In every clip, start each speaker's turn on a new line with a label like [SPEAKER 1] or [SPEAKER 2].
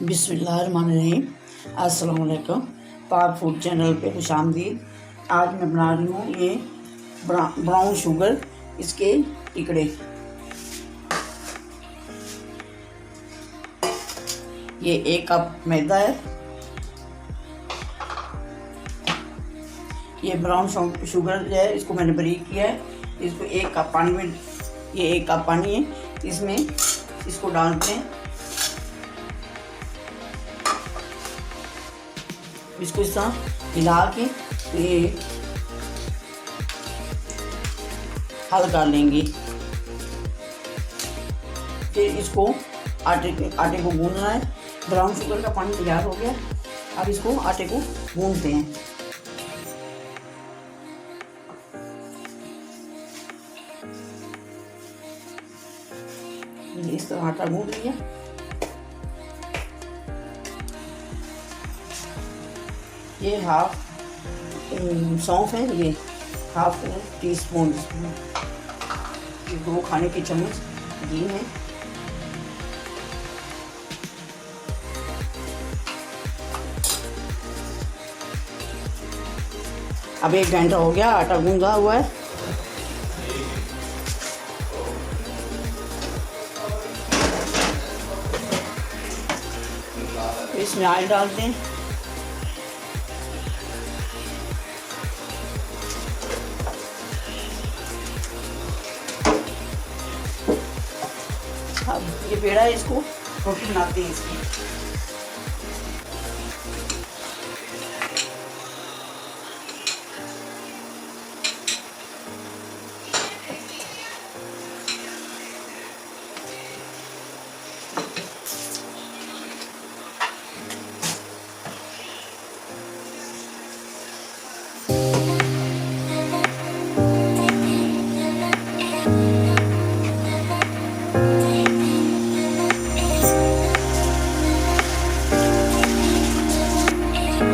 [SPEAKER 1] बिस्मिल्लाहिर्रहमानिर्रहीम। अस्सलाम वालेकुम। पाक फूड चैनल पे खुशामदीद। आज मैं बना रही हूँ ये ब्राउन शुगर इसके टिकड़े। ये 1 कप मैदा है। ये ब्राउन शुगर जो है इसको मैंने बारीक किया है। इसको 1 कप पानी में, ये 1 कप पानी है, इसमें इसको डालते हैं। इसको इस तरह हिला के ये हल कर लेंगे। फिर इसको आटे को गूंदना है। ब्राउन शुगर का पानी तैयार हो गया। अब इसको आटे को गूंदते हैं। इस तरह आटा गूंद लिया। ये हाफ सौंफ है, ये हाफ टीस्पून, 2 खाने के चम्मच घी है। अब 1 घंटा हो गया, आटा गूंदा हुआ है। इसमें ऑयल डालते हैं। अब ये पेड़ा है, इसको रोटी बनाते हैं इसकी।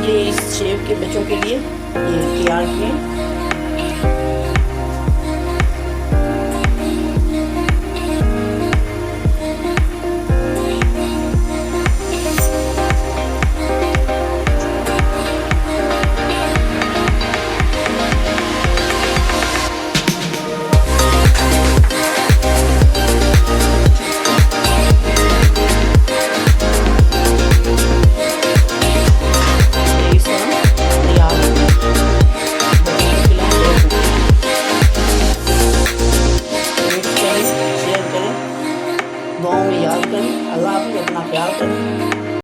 [SPEAKER 1] ये इस शेप के बच्चों के लिए ये तैयार किए। दुआओं में याद करें। अल्लाह हाफ़िज़। अपना ख्याल करें।